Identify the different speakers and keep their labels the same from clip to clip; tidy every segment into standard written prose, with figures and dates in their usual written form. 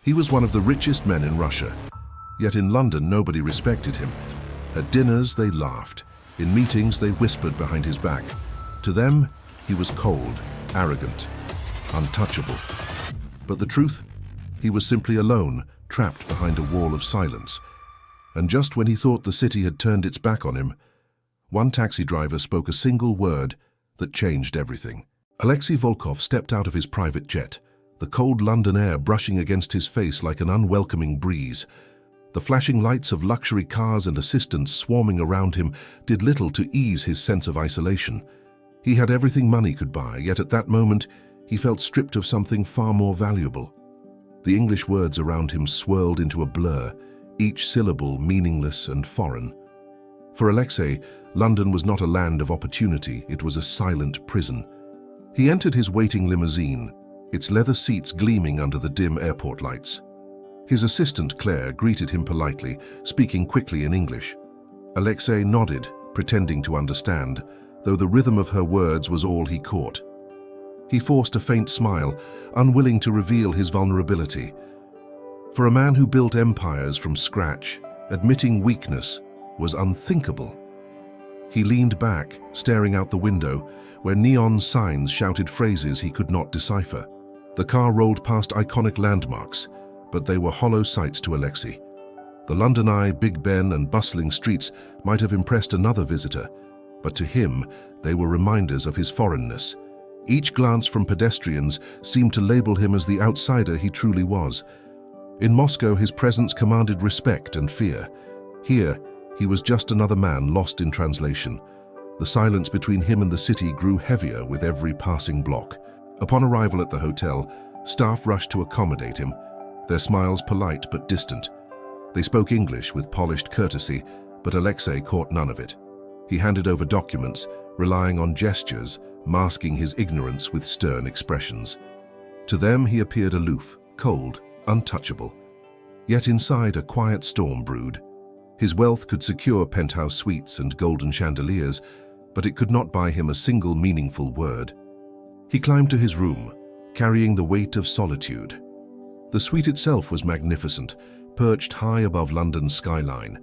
Speaker 1: He was one of the richest men in Russia, yet in London nobody respected him. At dinners they laughed, in meetings they whispered behind his back. To them, he was cold, arrogant, untouchable. But the truth? He was simply alone, trapped behind a wall of silence. And just when he thought the city had turned its back on him, one taxi driver spoke a single word that changed everything. Alexei Volkov stepped out of his private jet, the cold London air brushing against his face like an unwelcoming breeze. The flashing lights of luxury cars and assistants swarming around him did little to ease his sense of isolation. He had everything money could buy, yet at that moment he felt stripped of something far more valuable. The English words around him swirled into a blur, each syllable meaningless and foreign. For Alexei, London was not a land of opportunity, it was a silent prison. He entered his waiting limousine, its leather seats gleaming under the dim airport lights. His assistant Claire greeted him politely, speaking quickly in English. Alexei nodded, pretending to understand, though the rhythm of her words was all he caught. He forced a faint smile, unwilling to reveal his vulnerability. For a man who built empires from scratch, admitting weakness was unthinkable. He leaned back, staring out the window, where neon signs shouted phrases he could not decipher. The car rolled past iconic landmarks, but they were hollow sights to Alexei. The London Eye, Big Ben and bustling streets might have impressed another visitor, but to him they were reminders of his foreignness. Each glance from pedestrians seemed to label him as the outsider he truly was. In Moscow, his presence commanded respect and fear. Here, he was just another man lost in translation. The silence between him and the city grew heavier with every passing block. Upon arrival at the hotel, staff rushed to accommodate him, their smiles polite but distant. They spoke English with polished courtesy, but Alexei caught none of it. He handed over documents, relying on gestures, masking his ignorance with stern expressions. To them he appeared aloof, cold, untouchable. Yet inside a quiet storm brewed. His wealth could secure penthouse suites and golden chandeliers, but it could not buy him a single meaningful word. He climbed to his room, carrying the weight of solitude. The suite itself was magnificent, perched high above London's skyline.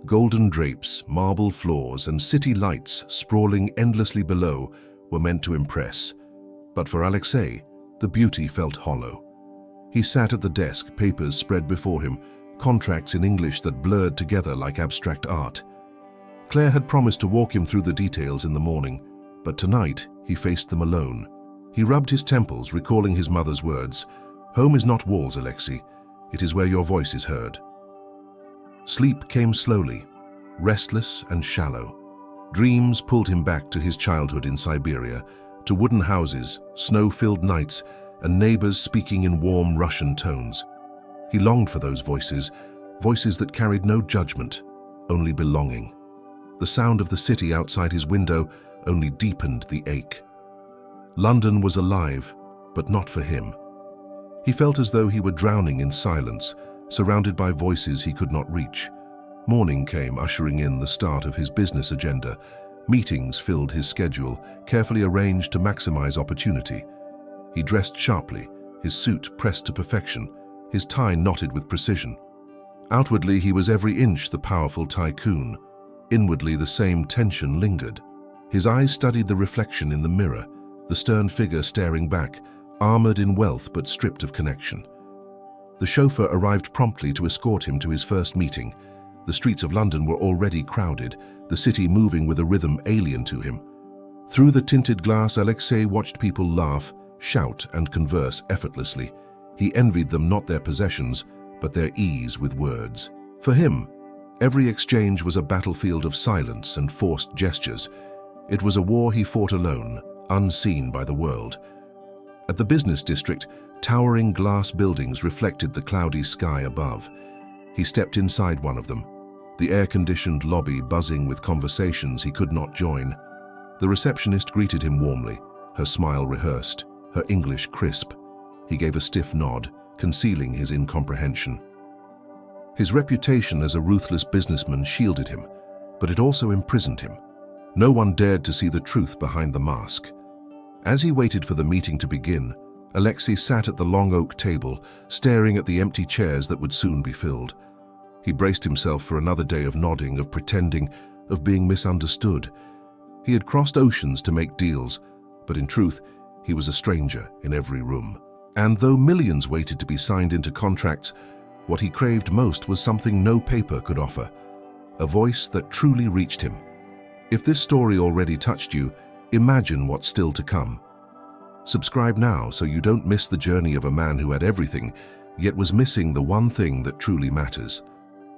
Speaker 1: Golden drapes, marble floors, and city lights sprawling endlessly below were meant to impress. But for Alexei, the beauty felt hollow. He sat at the desk, papers spread before him, contracts in English that blurred together like abstract art. Claire had promised to walk him through the details in the morning, but tonight he faced them alone. He rubbed his temples, recalling his mother's words, "Home is not walls, Alexei. It is where your voice is heard." Sleep came slowly, restless and shallow. Dreams pulled him back to his childhood in Siberia, to wooden houses, snow-filled nights, and neighbors speaking in warm Russian tones. He longed for those voices, voices that carried no judgment, only belonging. The sound of the city outside his window only deepened the ache. London was alive, but not for him. He felt as though he were drowning in silence, surrounded by voices he could not reach. Morning came, ushering in the start of his business agenda. Meetings filled his schedule, carefully arranged to maximize opportunity. He dressed sharply, his suit pressed to perfection, his tie knotted with precision. Outwardly, he was every inch the powerful tycoon. Inwardly, the same tension lingered. His eyes studied the reflection in the mirror, the stern figure staring back, armored in wealth but stripped of connection. The chauffeur arrived promptly to escort him to his first meeting. The streets of London were already crowded, the city moving with a rhythm alien to him. Through the tinted glass, Alexei watched people laugh, shout, and converse effortlessly. He envied them not their possessions, but their ease with words. For him, every exchange was a battlefield of silence and forced gestures. It was a war he fought alone, unseen by the world. At the business district, towering glass buildings reflected the cloudy sky above. He stepped inside one of them, the air-conditioned lobby buzzing with conversations he could not join. The receptionist greeted him warmly, her smile rehearsed, her English crisp. He gave a stiff nod, concealing his incomprehension. His reputation as a ruthless businessman shielded him, but it also imprisoned him. No one dared to see the truth behind the mask. As he waited for the meeting to begin, Alexei sat at the long oak table, staring at the empty chairs that would soon be filled. He braced himself for another day of nodding, of pretending, of being misunderstood. He had crossed oceans to make deals, but in truth, he was a stranger in every room. And though millions waited to be signed into contracts, what he craved most was something no paper could offer, a voice that truly reached him. If this story already touched you, imagine what's still to come. Subscribe now so you don't miss the journey of a man who had everything, yet was missing the one thing that truly matters.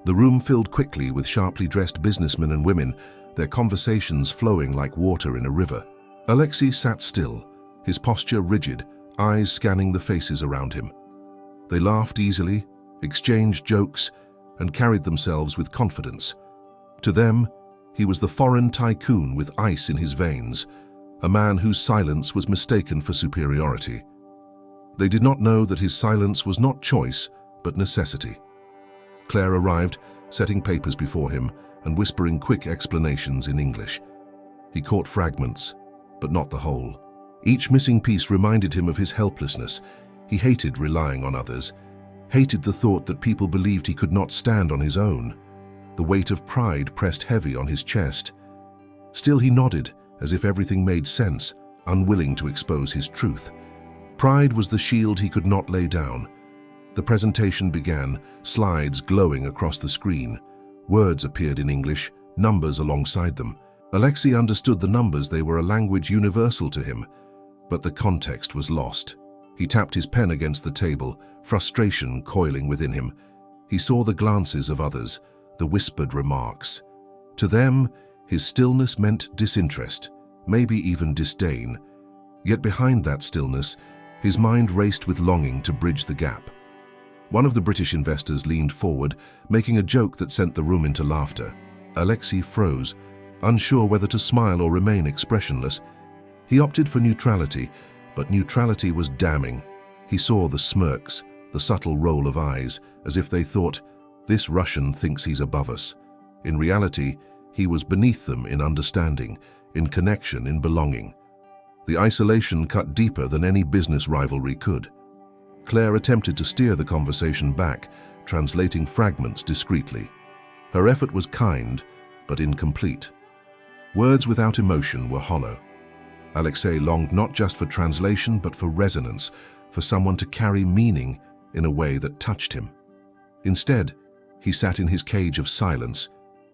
Speaker 1: The room filled quickly with sharply dressed businessmen and women, their conversations flowing like water in a river. Alexei sat still, his posture rigid, eyes scanning the faces around him. They laughed easily, exchanged jokes, and carried themselves with confidence. To them, he was the foreign tycoon with ice in his veins, a man whose silence was mistaken for superiority. They did not know that his silence was not choice, but necessity. Claire arrived, setting papers before him and whispering quick explanations in English. He caught fragments, but not the whole. Each missing piece reminded him of his helplessness. He hated relying on others, hated the thought that people believed he could not stand on his own. The weight of pride pressed heavy on his chest. Still he nodded, as if everything made sense, unwilling to expose his truth. Pride was the shield he could not lay down. The presentation began, slides glowing across the screen. Words appeared in English, numbers alongside them. Alexei understood the numbers, they were a language universal to him. But the context was lost. He tapped his pen against the table, frustration coiling within him. He saw the glances of others, the whispered remarks. To them, his stillness meant disinterest, maybe even disdain. Yet behind that stillness, his mind raced with longing to bridge the gap. One of the British investors leaned forward, making a joke that sent the room into laughter. Alexei froze, unsure whether to smile or remain expressionless. He opted for neutrality, but neutrality was damning. He saw the smirks, the subtle roll of eyes, as if they thought, "This Russian thinks he's above us." In reality, he was beneath them in understanding, in connection, in belonging. The isolation cut deeper than any business rivalry could. Claire attempted to steer the conversation back, translating fragments discreetly. Her effort was kind, but incomplete. Words without emotion were hollow. Alexei longed not just for translation, but for resonance, for someone to carry meaning in a way that touched him. Instead, he sat in his cage of silence,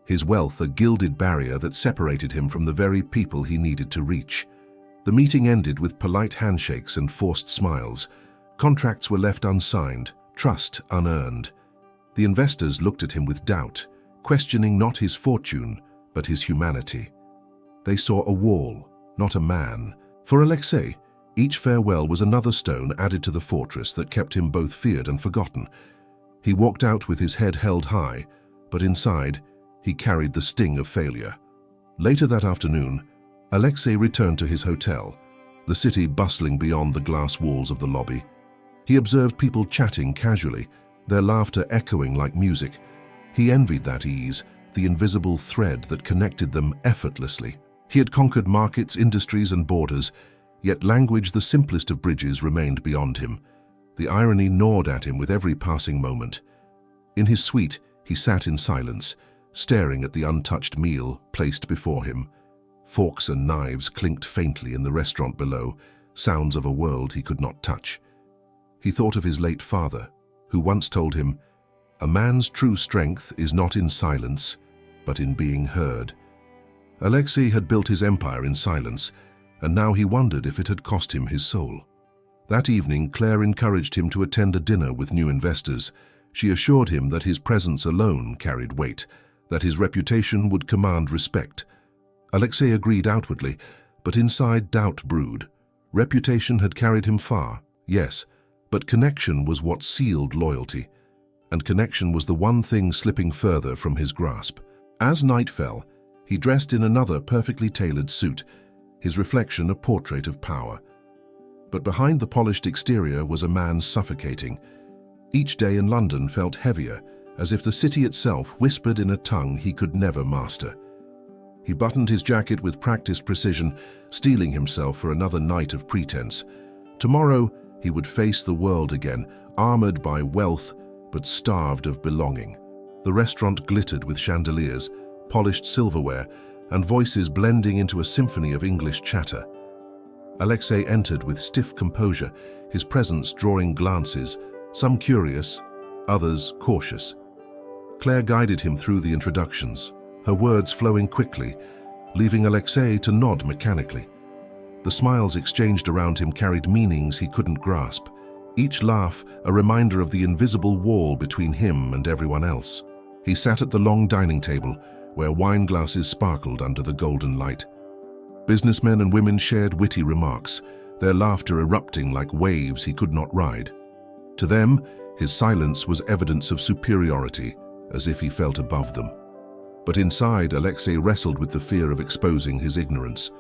Speaker 1: his wealth a gilded barrier that separated him from the very people he needed to reach. The meeting ended with polite handshakes and forced smiles. Contracts were left unsigned, trust unearned. The investors looked at him with doubt, questioning not his fortune, but his humanity. They saw a wall, not a man. For Alexei, each farewell was another stone added to the fortress that kept him both feared and forgotten. He walked out with his head held high, but inside, he carried the sting of failure. Later that afternoon, Alexei returned to his hotel, the city bustling beyond the glass walls of the lobby. He observed people chatting casually, their laughter echoing like music. He envied that ease, the invisible thread that connected them effortlessly. He had conquered markets, industries, and borders, yet language, the simplest of bridges, remained beyond him. The irony gnawed at him with every passing moment. In his suite, he sat in silence, staring at the untouched meal placed before him. Forks and knives clinked faintly in the restaurant below, sounds of a world he could not touch. He thought of his late father, who once told him, "A man's true strength is not in silence, but in being heard." Alexei had built his empire in silence, and now he wondered if it had cost him his soul. That evening, Claire encouraged him to attend a dinner with new investors. She assured him that his presence alone carried weight, that his reputation would command respect. Alexei agreed outwardly, but inside doubt brewed. Reputation had carried him far, yes, but connection was what sealed loyalty, and connection was the one thing slipping further from his grasp. As night fell, he dressed in another perfectly tailored suit, his reflection a portrait of power. But behind the polished exterior was a man suffocating. Each day in London felt heavier, as if the city itself whispered in a tongue he could never master. He buttoned his jacket with practiced precision, steeling himself for another night of pretense. Tomorrow, he would face the world again, armored by wealth but starved of belonging. The restaurant glittered with chandeliers, polished silverware, and voices blending into a symphony of English chatter. Alexei entered with stiff composure, his presence drawing glances, some curious, others cautious. Claire guided him through the introductions, her words flowing quickly, leaving Alexei to nod mechanically. The smiles exchanged around him carried meanings he couldn't grasp, each laugh a reminder of the invisible wall between him and everyone else. He sat at the long dining table, where wine glasses sparkled under the golden light. Businessmen and women shared witty remarks, their laughter erupting like waves he could not ride. To them, his silence was evidence of superiority, as if he felt above them. But inside, Alexei wrestled with the fear of exposing his ignorance.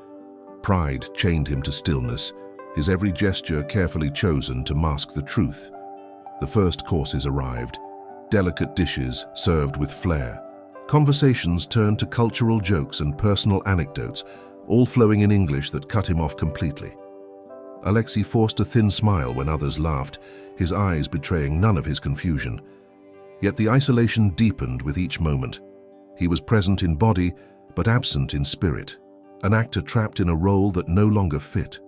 Speaker 1: Pride chained him to stillness, his every gesture carefully chosen to mask the truth. The first courses arrived, delicate dishes served with flair. Conversations turned to cultural jokes and personal anecdotes, all flowing in English that cut him off completely. Alexei forced a thin smile when others laughed, his eyes betraying none of his confusion. Yet the isolation deepened with each moment. He was present in body, but absent in spirit, an actor trapped in a role that no longer fit.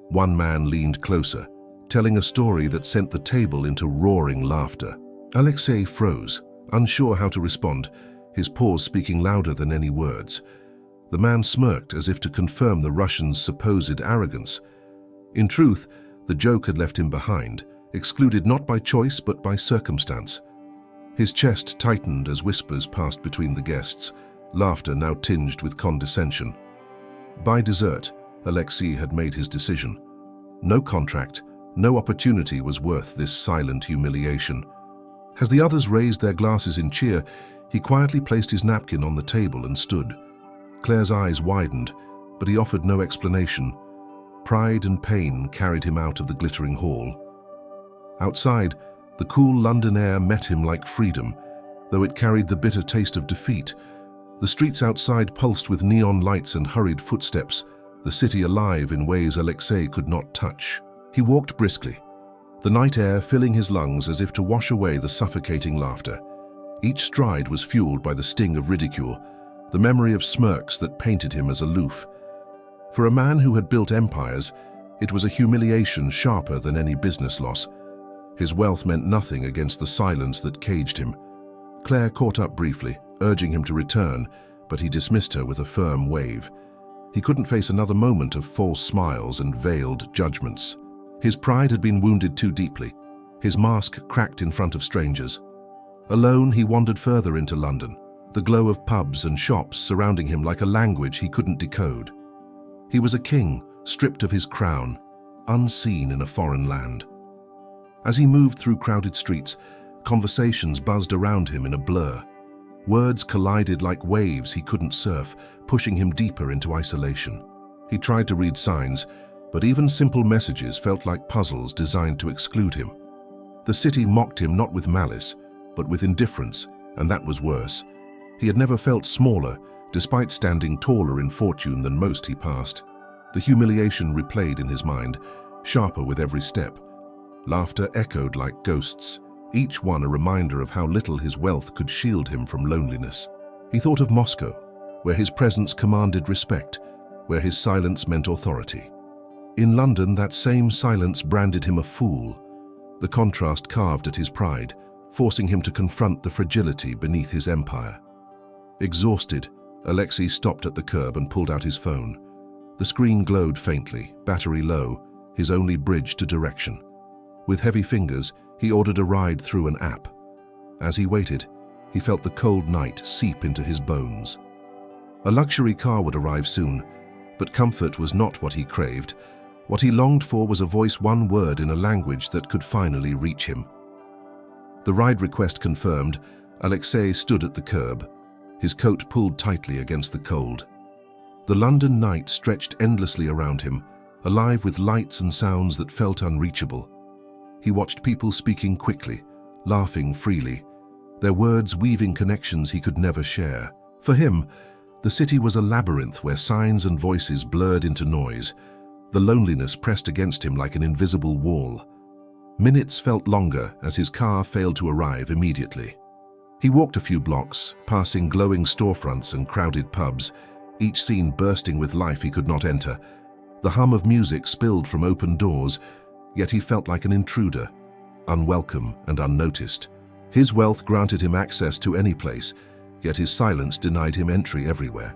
Speaker 1: One man leaned closer, telling a story that sent the table into roaring laughter. Alexei froze, unsure how to respond, his pause speaking louder than any words. The man smirked as if to confirm the Russian's supposed arrogance. In truth, the joke had left him behind, excluded not by choice but by circumstance. His chest tightened as whispers passed between the guests, laughter now tinged with condescension. By dessert, Alexei had made his decision. No contract, no opportunity was worth this silent humiliation. As the others raised their glasses in cheer, he quietly placed his napkin on the table and stood. Claire's eyes widened, but he offered no explanation. Pride and pain carried him out of the glittering hall. Outside, the cool London air met him like freedom, though it carried the bitter taste of defeat. The streets outside pulsed with neon lights and hurried footsteps, the city alive in ways Alexei could not touch. He walked briskly, the night air filling his lungs as if to wash away the suffocating laughter. Each stride was fueled by the sting of ridicule, the memory of smirks that painted him as aloof. For a man who had built empires, it was a humiliation sharper than any business loss. His wealth meant nothing against the silence that caged him. Claire caught up briefly, urging him to return, but he dismissed her with a firm wave. He couldn't face another moment of false smiles and veiled judgments. His pride had been wounded too deeply, his mask cracked in front of strangers. Alone, he wandered further into London, the glow of pubs and shops surrounding him like a language he couldn't decode. He was a king, stripped of his crown, unseen in a foreign land. As he moved through crowded streets, conversations buzzed around him in a blur. Words collided like waves he couldn't surf, pushing him deeper into isolation. He tried to read signs, but even simple messages felt like puzzles designed to exclude him. The city mocked him not with malice, but with indifference, and that was worse. He had never felt smaller, despite standing taller in fortune than most he passed. The humiliation replayed in his mind, sharper with every step. Laughter echoed like ghosts, each one a reminder of how little his wealth could shield him from loneliness. He thought of Moscow, where his presence commanded respect, where his silence meant authority. In London, that same silence branded him a fool. The contrast carved at his pride, forcing him to confront the fragility beneath his empire. Exhausted, Alexei stopped at the curb and pulled out his phone. The screen glowed faintly, battery low, his only bridge to direction. With heavy fingers, he ordered a ride through an app. As he waited, he felt the cold night seep into his bones. A luxury car would arrive soon, but comfort was not what he craved. What he longed for was a voice, one word in a language that could finally reach him. The ride request confirmed, Alexei stood at the curb, his coat pulled tightly against the cold. The London night stretched endlessly around him, alive with lights and sounds that felt unreachable. He watched people speaking quickly, laughing freely, their words weaving connections he could never share. For him, the city was a labyrinth where signs and voices blurred into noise, The loneliness pressed against him like an invisible wall. Minutes felt longer as his car failed to arrive immediately. He walked a few blocks, passing glowing storefronts and crowded pubs, each scene bursting with life he could not enter. The hum of music spilled from open doors, yet he felt like an intruder, unwelcome and unnoticed. His wealth granted him access to any place, yet his silence denied him entry everywhere.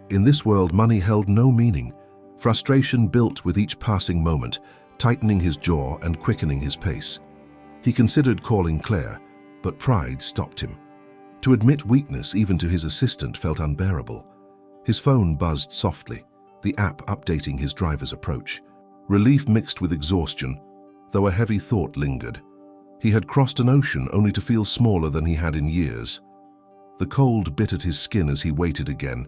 Speaker 1: In this world, money held no meaning. Frustration built with each passing moment, tightening his jaw and quickening his pace. He considered calling Claire, but pride stopped him. To admit weakness even to his assistant felt unbearable. His phone buzzed softly, the app updating his driver's approach. Relief mixed with exhaustion, though a heavy thought lingered. He had crossed an ocean only to feel smaller than he had in years. The cold bit at his skin as he waited again,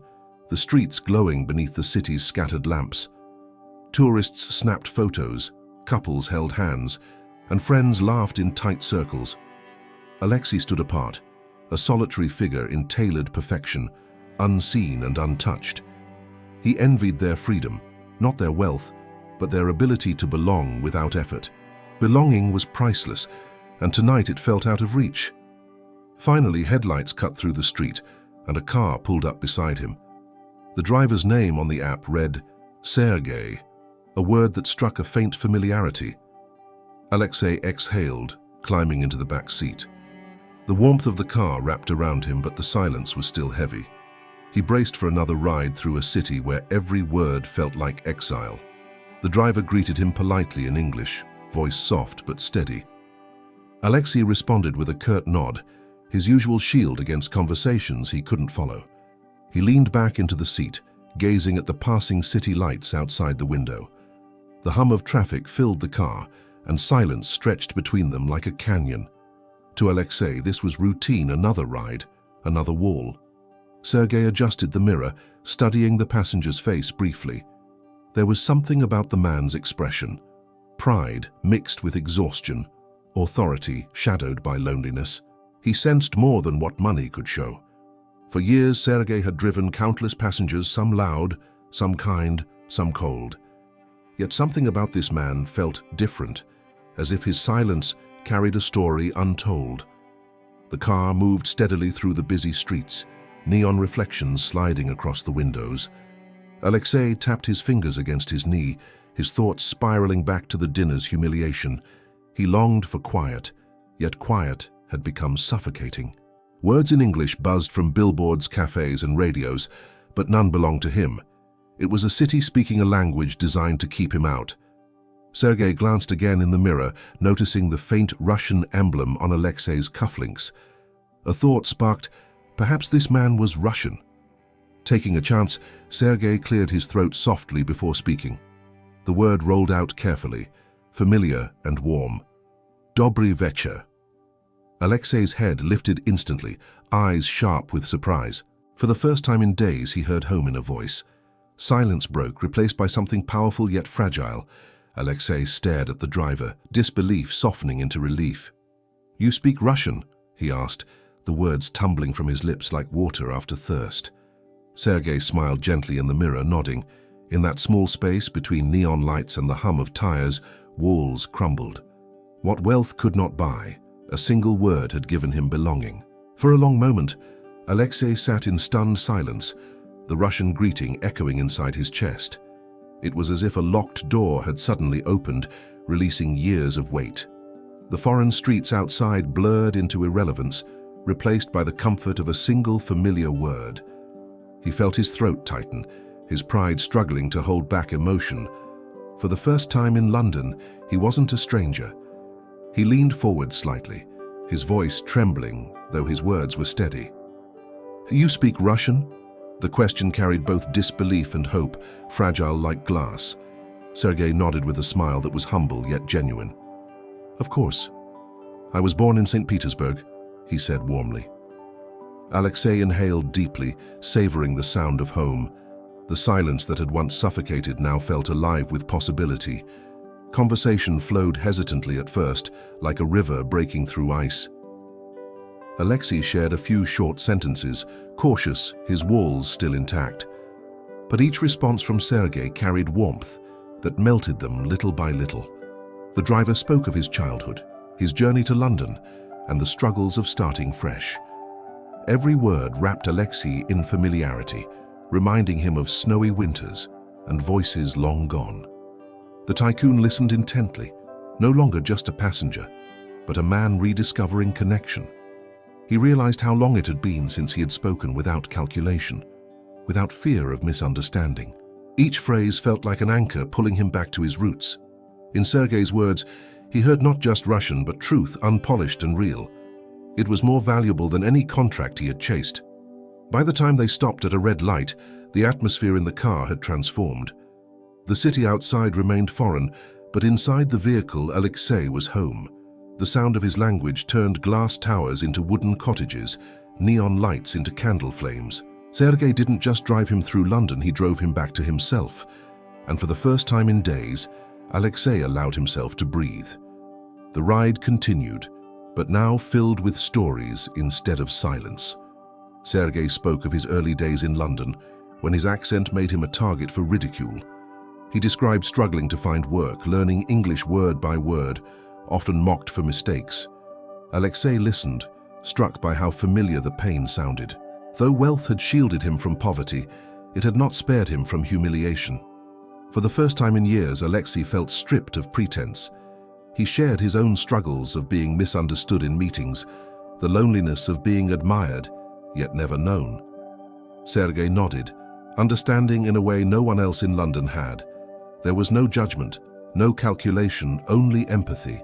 Speaker 1: the streets glowing beneath the city's scattered lamps. Tourists snapped photos, couples held hands, and friends laughed in tight circles. Alexei stood apart, a solitary figure in tailored perfection, unseen and untouched. He envied their freedom, not their wealth, but their ability to belong without effort. Belonging was priceless, and tonight it felt out of reach. Finally, headlights cut through the street, and a car pulled up beside him. The driver's name on the app read Sergei, a word that struck a faint familiarity. Alexei exhaled, climbing into the back seat. The warmth of the car wrapped around him, but the silence was still heavy. He braced for another ride through a city where every word felt like exile. The driver greeted him politely in English, voice soft but steady. Alexei responded with a curt nod, his usual shield against conversations he couldn't follow. He leaned back into the seat, gazing at the passing city lights outside the window. The hum of traffic filled the car, and silence stretched between them like a canyon. To Alexei, this was routine, another ride, another wall. Sergei adjusted the mirror, studying the passenger's face briefly. There was something about the man's expression. Pride mixed with exhaustion, authority shadowed by loneliness. He sensed more than what money could show. For years, Sergei had driven countless passengers, some loud, some kind, some cold. Yet something about this man felt different, as if his silence carried a story untold. The car moved steadily through the busy streets, neon reflections sliding across the windows. Alexei tapped his fingers against his knee, his thoughts spiraling back to the dinner's humiliation. He longed for quiet, yet quiet had become suffocating. Words in English buzzed from billboards, cafes, and radios, but none belonged to him. It was a city speaking a language designed to keep him out. Sergei glanced again in the mirror, noticing the faint Russian emblem on Alexei's cufflinks. A thought sparked, perhaps this man was Russian. Taking a chance, Sergei cleared his throat softly before speaking. The word rolled out carefully, familiar and warm. Dobry večer. Alexei's head lifted instantly, eyes sharp with surprise. For the first time in days, he heard home in a voice. Silence broke, replaced by something powerful yet fragile. Alexei stared at the driver, disbelief softening into relief. "You speak Russian?" he asked, the words tumbling from his lips like water after thirst. Sergei smiled gently in the mirror, nodding. In that small space between neon lights and the hum of tires, walls crumbled. What wealth could not buy, a single word had given him belonging. For a long moment, Alexei sat in stunned silence, the Russian greeting echoing inside his chest. It was as if a locked door had suddenly opened, releasing years of weight. The foreign streets outside blurred into irrelevance, replaced by the comfort of a single familiar word. He felt his throat tighten, his pride struggling to hold back emotion. For the first time in London, he wasn't a stranger. He leaned forward slightly, his voice trembling, though his words were steady. "You speak Russian?" The question carried both disbelief and hope, fragile like glass. Sergei nodded with a smile that was humble yet genuine. "Of course. I was born in St. Petersburg," he said warmly. Alexei inhaled deeply, savoring the sound of home. The silence that had once suffocated now felt alive with possibility. Conversation flowed hesitantly at first, like a river breaking through ice. Alexei shared a few short sentences, cautious, his walls still intact. But each response from Sergei carried warmth, that melted them little by little. The driver spoke of his childhood, his journey to London, and the struggles of starting fresh. Every word wrapped Alexei in familiarity, reminding him of snowy winters and voices long gone. The tycoon listened intently, no longer just a passenger, but a man rediscovering connection. He realized how long it had been since he had spoken without calculation, without fear of misunderstanding. Each phrase felt like an anchor pulling him back to his roots. In Sergei's words, he heard not just Russian but truth, unpolished and real. It was more valuable than any contract he had chased. By the time they stopped at a red light, the atmosphere in the car had transformed. The city outside remained foreign, but inside the vehicle Alexei was home. The sound of his language turned glass towers into wooden cottages, neon lights into candle flames. Sergei didn't just drive him through London, he drove him back to himself. And for the first time in days, Alexei allowed himself to breathe. The ride continued, but now filled with stories instead of silence. Sergei spoke of his early days in London, when his accent made him a target for ridicule. He described struggling to find work, learning English word by word, often mocked for mistakes. Alexei listened, struck by how familiar the pain sounded. Though wealth had shielded him from poverty, it had not spared him from humiliation. For the first time in years, Alexei felt stripped of pretense. He shared his own struggles of being misunderstood in meetings, the loneliness of being admired, yet never known. Sergei nodded, understanding in a way no one else in London had. There was no judgment, no calculation, only empathy.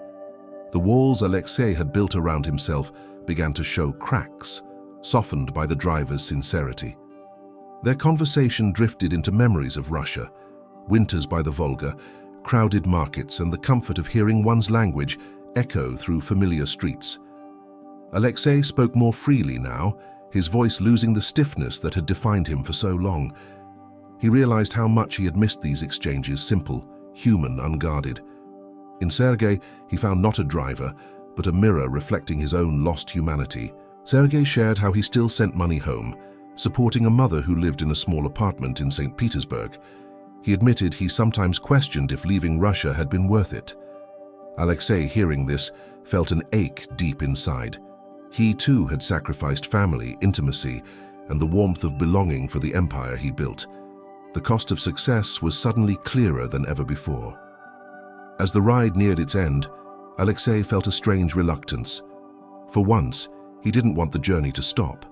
Speaker 1: The walls Alexei had built around himself began to show cracks, softened by the driver's sincerity. Their conversation drifted into memories of Russia, winters by the Volga, crowded markets, and the comfort of hearing one's language echo through familiar streets. Alexei spoke more freely now, his voice losing the stiffness that had defined him for so long. He realized how much he had missed these exchanges, simple, human, unguarded. In Sergei, he found not a driver, but a mirror reflecting his own lost humanity. Sergei shared how he still sent money home, supporting a mother who lived in a small apartment in St. Petersburg. He admitted he sometimes questioned if leaving Russia had been worth it. Alexei, hearing this, felt an ache deep inside. He too had sacrificed family, intimacy, and the warmth of belonging for the empire he built. The cost of success was suddenly clearer than ever before. As the ride neared its end, Alexei felt a strange reluctance. For once, he didn't want the journey to stop.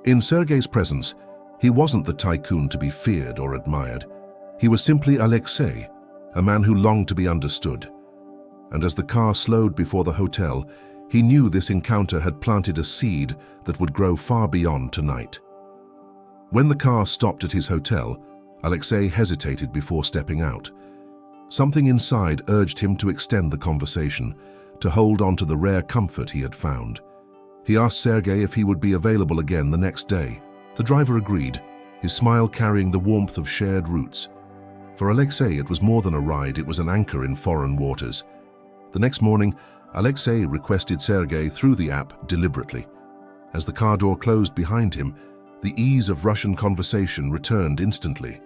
Speaker 1: In Sergei's presence, he wasn't the tycoon to be feared or admired. He was simply Alexei, a man who longed to be understood. And as the car slowed before the hotel, he knew this encounter had planted a seed that would grow far beyond tonight. When the car stopped at his hotel, Alexei hesitated before stepping out. Something inside urged him to extend the conversation, to hold on to the rare comfort he had found. He asked Sergei if he would be available again the next day. The driver agreed, his smile carrying the warmth of shared roots. For Alexei, it was more than a ride, it was an anchor in foreign waters. The next morning, Alexei requested Sergei through the app deliberately. As the car door closed behind him, the ease of Russian conversation returned instantly.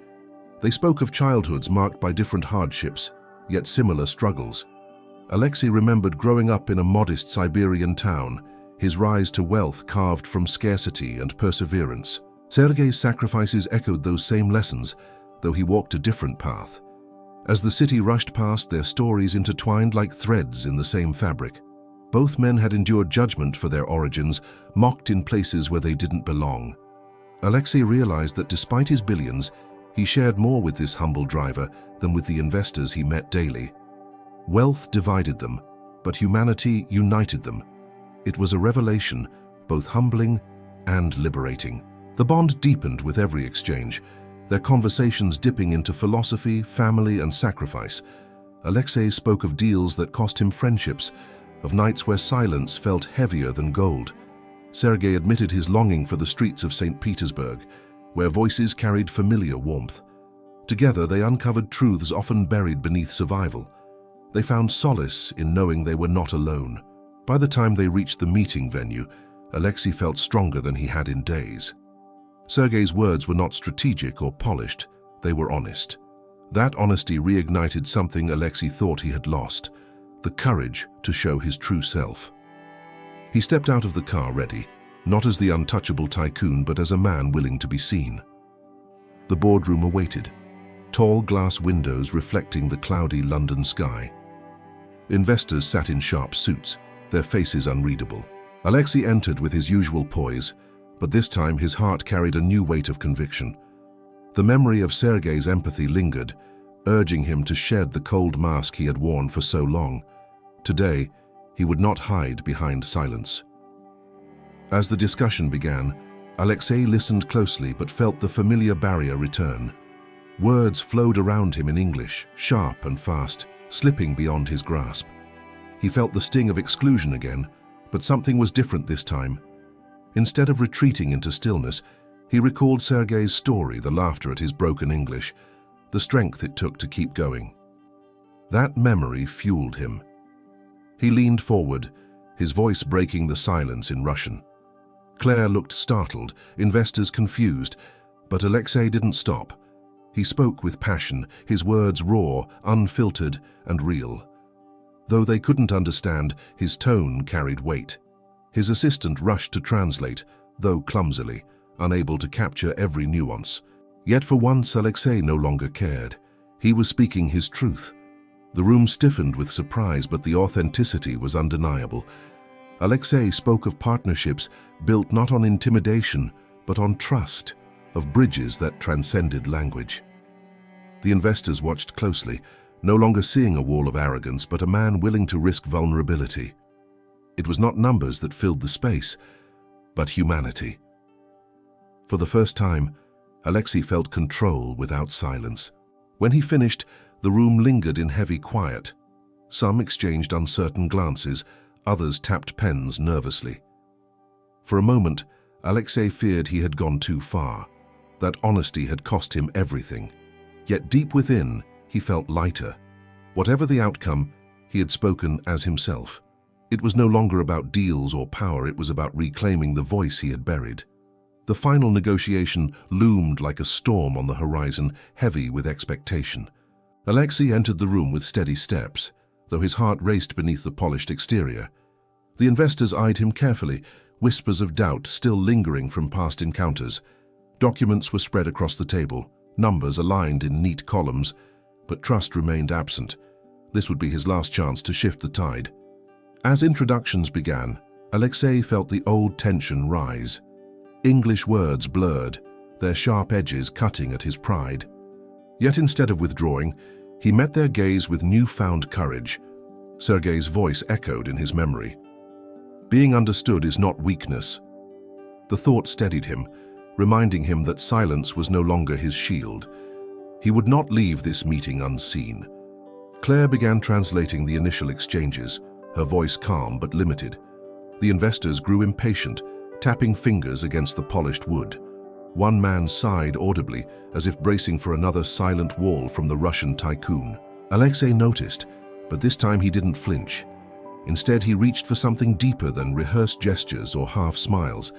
Speaker 1: They spoke of childhoods marked by different hardships, yet similar struggles. Alexei remembered growing up in a modest Siberian town, his rise to wealth carved from scarcity and perseverance. Sergei's sacrifices echoed those same lessons, though he walked a different path. As the city rushed past, their stories intertwined like threads in the same fabric. Both men had endured judgment for their origins, mocked in places where they didn't belong. Alexei realized that despite his billions, he shared more with this humble driver than with the investors he met daily. Wealth divided them, but humanity united them. It was a revelation, both humbling and liberating. The bond deepened with every exchange, their conversations dipping into philosophy, family, and sacrifice. Alexei spoke of deals that cost him friendships, of nights where silence felt heavier than gold. Sergei admitted his longing for the streets of St. Petersburg, where voices carried familiar warmth. Together, they uncovered truths often buried beneath survival. They found solace in knowing they were not alone. By the time they reached the meeting venue, Alexei felt stronger than he had in days. Sergei's words were not strategic or polished, they were honest. That honesty reignited something Alexei thought he had lost, the courage to show his true self. He stepped out of the car ready, not as the untouchable tycoon but as a man willing to be seen. The boardroom awaited, tall glass windows reflecting the cloudy London sky. Investors sat in sharp suits, their faces unreadable. Alexei entered with his usual poise, but this time his heart carried a new weight of conviction. The memory of Sergei's empathy lingered, urging him to shed the cold mask he had worn for so long. Today, he would not hide behind silence. As the discussion began, Alexei listened closely but felt the familiar barrier return. Words flowed around him in English, sharp and fast, slipping beyond his grasp. He felt the sting of exclusion again, but something was different this time. Instead of retreating into stillness, he recalled Sergei's story, the laughter at his broken English, the strength it took to keep going. That memory fueled him. He leaned forward, his voice breaking the silence in Russian. Claire looked startled, investors confused, but Alexei didn't stop. He spoke with passion, his words raw, unfiltered, and real. Though they couldn't understand, his tone carried weight. His assistant rushed to translate, though clumsily, unable to capture every nuance. Yet for once Alexei no longer cared. He was speaking his truth. The room stiffened with surprise, but the authenticity was undeniable. Alexei spoke of partnerships built not on intimidation, but on trust, of bridges that transcended language. The investors watched closely, no longer seeing a wall of arrogance, but a man willing to risk vulnerability. It was not numbers that filled the space, but humanity. For the first time, Alexei felt control without silence. When he finished, the room lingered in heavy quiet. Some exchanged uncertain glances, others tapped pens nervously. For a moment, Alexei feared he had gone too far. That honesty had cost him everything. Yet deep within, he felt lighter. Whatever the outcome, he had spoken as himself. It was no longer about deals or power, it was about reclaiming the voice he had buried. The final negotiation loomed like a storm on the horizon, heavy with expectation. Alexei entered the room with steady steps, though his heart raced beneath the polished exterior. The investors eyed him carefully, whispers of doubt still lingering from past encounters. Documents were spread across the table, numbers aligned in neat columns, but trust remained absent. This would be his last chance to shift the tide. As introductions began, Alexei felt the old tension rise. English words blurred, their sharp edges cutting at his pride. Yet instead of withdrawing, he met their gaze with newfound courage. Sergei's voice echoed in his memory. Being understood is not weakness. The thought steadied him, reminding him that silence was no longer his shield. He would not leave this meeting unseen. Claire began translating the initial exchanges, her voice calm but limited. The investors grew impatient, tapping fingers against the polished wood. One man sighed audibly, as if bracing for another silent wall from the Russian tycoon. Alexei noticed, but this time he didn't flinch. Instead, he reached for something deeper than rehearsed gestures or half smiles.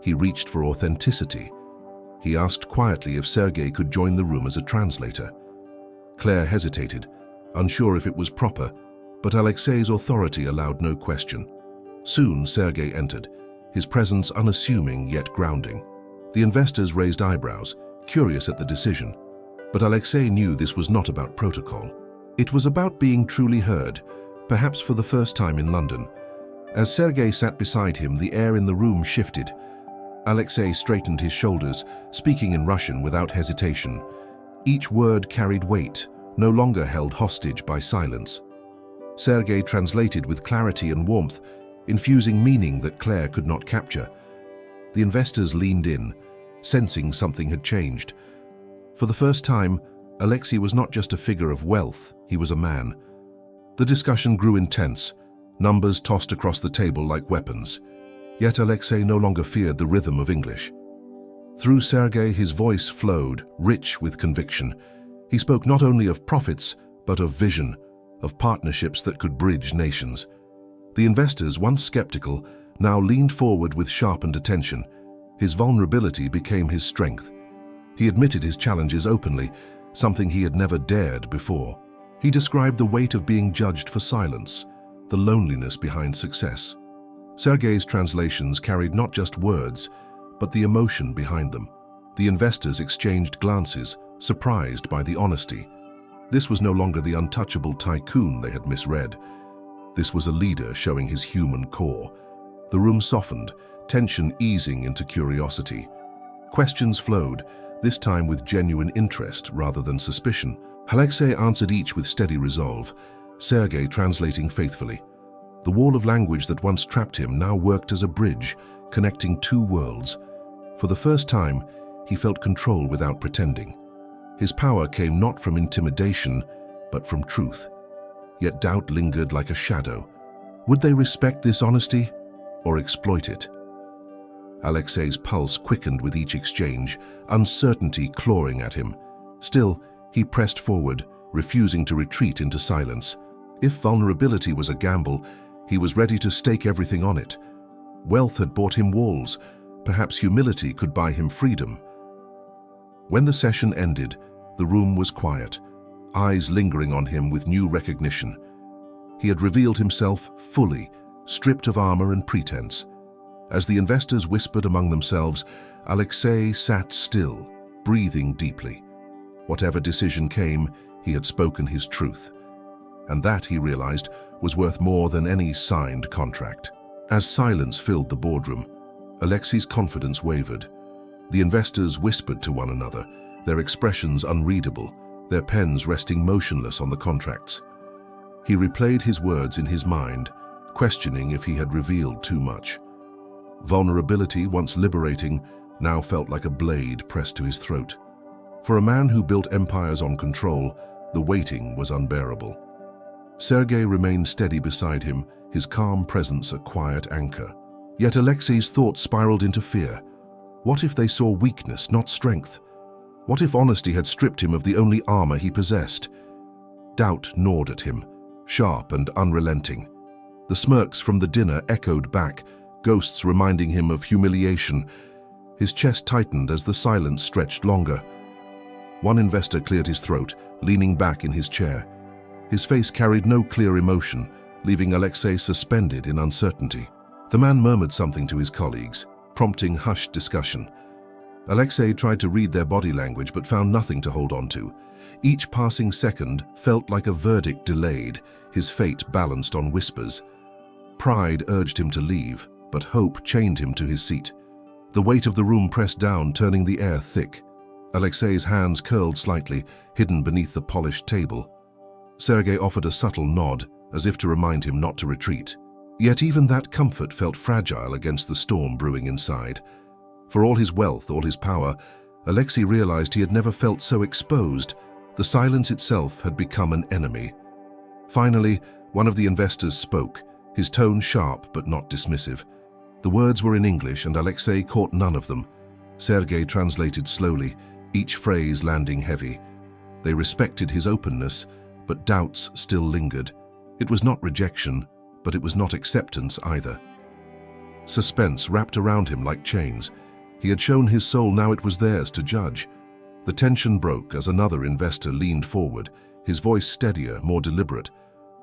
Speaker 1: He reached for authenticity. He asked quietly if Sergei could join the room as a translator. Claire hesitated, unsure if it was proper, but Alexei's authority allowed no question. Soon Sergei entered, his presence unassuming yet grounding. The investors raised eyebrows, curious at the decision, but Alexei knew this was not about protocol. It was about being truly heard, perhaps for the first time in London. As Sergei sat beside him, the air in the room shifted. Alexei straightened his shoulders, speaking in Russian without hesitation. Each word carried weight, no longer held hostage by silence. Sergei translated with clarity and warmth, infusing meaning that Claire could not capture. The investors leaned in, sensing something had changed. For the first time, Alexei was not just a figure of wealth, he was a man. The discussion grew intense, numbers tossed across the table like weapons. Yet Alexei no longer feared the rhythm of English. Through Sergei, his voice flowed, rich with conviction. He spoke not only of profits, but of vision, of partnerships that could bridge nations. The investors, once skeptical, now leaned forward with sharpened attention. His vulnerability became his strength. He admitted his challenges openly, something he had never dared before. He described the weight of being judged for silence, the loneliness behind success. Sergei's translations carried not just words, but the emotion behind them. The investors exchanged glances, surprised by the honesty. This was no longer the untouchable tycoon they had misread. This was a leader showing his human core. The room softened, tension easing into curiosity. Questions flowed, this time with genuine interest rather than suspicion. Alexei answered each with steady resolve, Sergei translating faithfully. The wall of language that once trapped him now worked as a bridge, connecting two worlds. For the first time, he felt control without pretending. His power came not from intimidation, but from truth. Yet doubt lingered like a shadow. Would they respect this honesty or exploit it? Alexei's pulse quickened with each exchange, uncertainty clawing at him. Still, he pressed forward, refusing to retreat into silence. If vulnerability was a gamble, he was ready to stake everything on it. Wealth had bought him walls. Perhaps humility could buy him freedom. When the session ended, the room was quiet, eyes lingering on him with new recognition. He had revealed himself fully, stripped of armor and pretense. As the investors whispered among themselves, Alexei sat still, breathing deeply. Whatever decision came, he had spoken his truth. And that, he realized, was worth more than any signed contract. As silence filled the boardroom, Alexei's confidence wavered. The investors whispered to one another, their expressions unreadable, their pens resting motionless on the contracts. He replayed his words in his mind, questioning if he had revealed too much. Vulnerability, once liberating, now felt like a blade pressed to his throat. For a man who built empires on control, the waiting was unbearable. Sergei remained steady beside him, his calm presence a quiet anchor. Yet Alexei's thoughts spiraled into fear. What if they saw weakness, not strength? What if honesty had stripped him of the only armor he possessed? Doubt gnawed at him, sharp and unrelenting. The smirks from the dinner echoed back, ghosts reminding him of humiliation. His chest tightened as the silence stretched longer. One investor cleared his throat, leaning back in his chair. His face carried no clear emotion, leaving Alexei suspended in uncertainty. The man murmured something to his colleagues, prompting hushed discussion. Alexei tried to read their body language but found nothing to hold on to. Each passing second felt like a verdict delayed, his fate balanced on whispers. Pride urged him to leave, but hope chained him to his seat. The weight of the room pressed down, turning the air thick. Alexei's hands curled slightly, hidden beneath the polished table. Sergei offered a subtle nod, as if to remind him not to retreat. Yet even that comfort felt fragile against the storm brewing inside. For all his wealth, all his power, Alexei realized he had never felt so exposed. The silence itself had become an enemy. Finally, one of the investors spoke, his tone sharp but not dismissive. The words were in English and Alexei caught none of them. Sergei translated slowly, each phrase landing heavy. They respected his openness, but doubts still lingered. It was not rejection, but it was not acceptance either. Suspense wrapped around him like chains. He had shown his soul, now it was theirs to judge. The tension broke as another investor leaned forward, his voice steadier, more deliberate.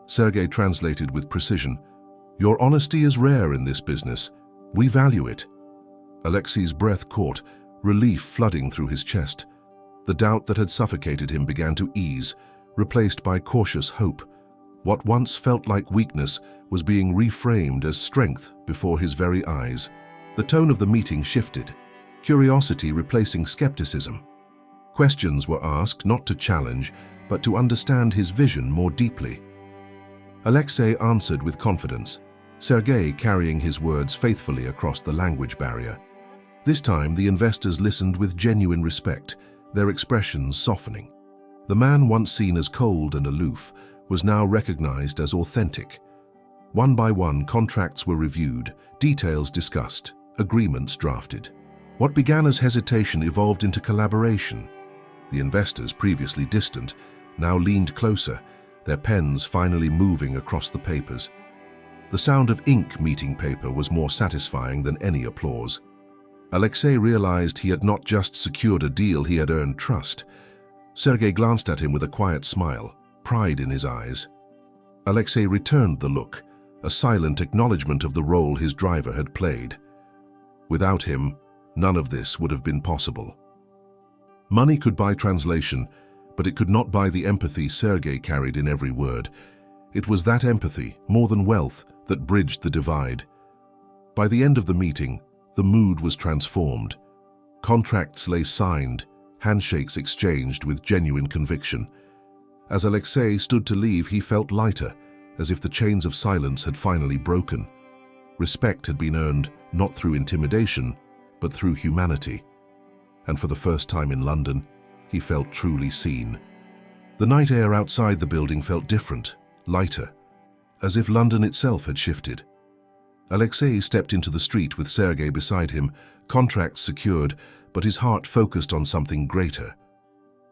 Speaker 1: Sergei translated with precision. "Your honesty is rare in this business. We value it." Alexei's breath caught, relief flooding through his chest. The doubt that had suffocated him began to ease, replaced by cautious hope. What once felt like weakness was being reframed as strength before his very eyes. The tone of the meeting shifted, curiosity replacing skepticism. Questions were asked not to challenge, but to understand his vision more deeply. Alexei answered with confidence, Sergei carrying his words faithfully across the language barrier. This time, the investors listened with genuine respect, their expressions softening. The man once seen as cold and aloof was now recognized as authentic. One by one, contracts were reviewed, details discussed, agreements drafted. What began as hesitation evolved into collaboration. The investors, previously distant, now leaned closer, their pens finally moving across the papers. The sound of ink meeting paper was more satisfying than any applause. Alexei realized he had not just secured a deal, he had earned trust. Sergei glanced at him with a quiet smile, pride in his eyes. Alexei returned the look, a silent acknowledgement of the role his driver had played. Without him, none of this would have been possible. Money could buy translation, but it could not buy the empathy Sergei carried in every word. It was that empathy, more than wealth, that bridged the divide. By the end of the meeting, the mood was transformed. Contracts lay signed, handshakes exchanged with genuine conviction. As Alexei stood to leave, he felt lighter, as if the chains of silence had finally broken. Respect had been earned not through intimidation, but through humanity. And for the first time in London, he felt truly seen. The night air outside the building felt different, lighter, as if London itself had shifted. Alexei stepped into the street with Sergei beside him, contracts secured, but his heart focused on something greater.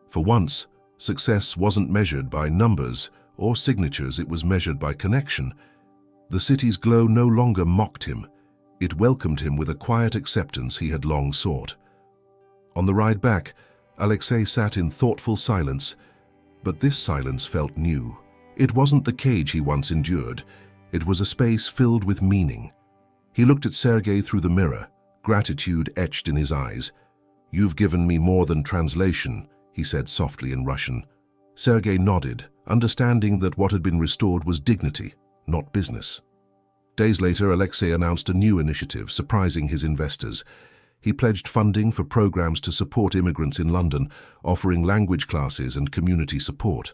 Speaker 1: For once, success wasn't measured by numbers or signatures, it was measured by connection. The city's glow no longer mocked him. It welcomed him with a quiet acceptance he had long sought. On the ride back, Alexei sat in thoughtful silence, but this silence felt new. It wasn't the cage he once endured. It was a space filled with meaning. He looked at Sergei through the mirror, gratitude etched in his eyes. "You've given me more than translation," he said softly in Russian. Sergei nodded, understanding that what had been restored was dignity, not business. Days later, Alexei announced a new initiative, surprising his investors. He pledged funding for programs to support immigrants in London, offering language classes and community support.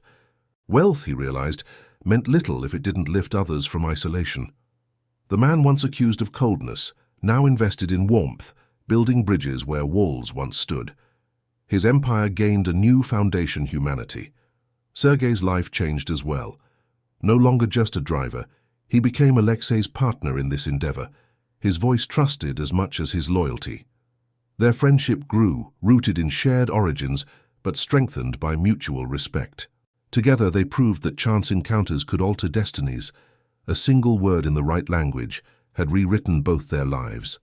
Speaker 1: Wealth, he realized, meant little if it didn't lift others from isolation. The man once accused of coldness now invested in warmth, building bridges where walls once stood. His empire gained a new foundation: humanity. Sergei's life changed as well. No longer just a driver, he became Alexei's partner in this endeavor, his voice trusted as much as his loyalty. Their friendship grew, rooted in shared origins, but strengthened by mutual respect. Together they proved that chance encounters could alter destinies. A single word in the right language had rewritten both their lives.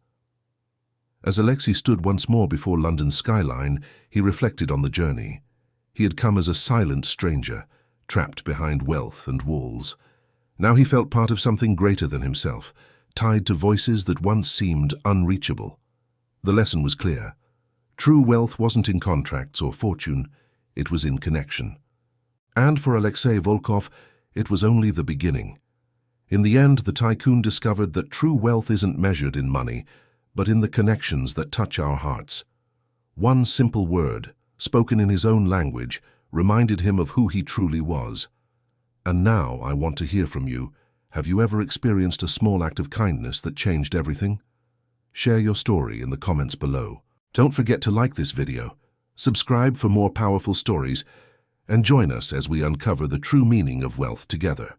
Speaker 1: As Alexei stood once more before London's skyline, he reflected on the journey. He had come as a silent stranger, trapped behind wealth and walls. Now he felt part of something greater than himself, tied to voices that once seemed unreachable. The lesson was clear. True wealth wasn't in contracts or fortune, it was in connection. And for Alexei Volkov, it was only the beginning. In the end, the tycoon discovered that true wealth isn't measured in money, but in the connections that touch our hearts. One simple word, spoken in his own language, reminded him of who he truly was. And now I want to hear from you. Have you ever experienced a small act of kindness that changed everything? Share your story in the comments below. Don't forget to like this video, subscribe for more powerful stories, and join us as we uncover the true meaning of wealth together.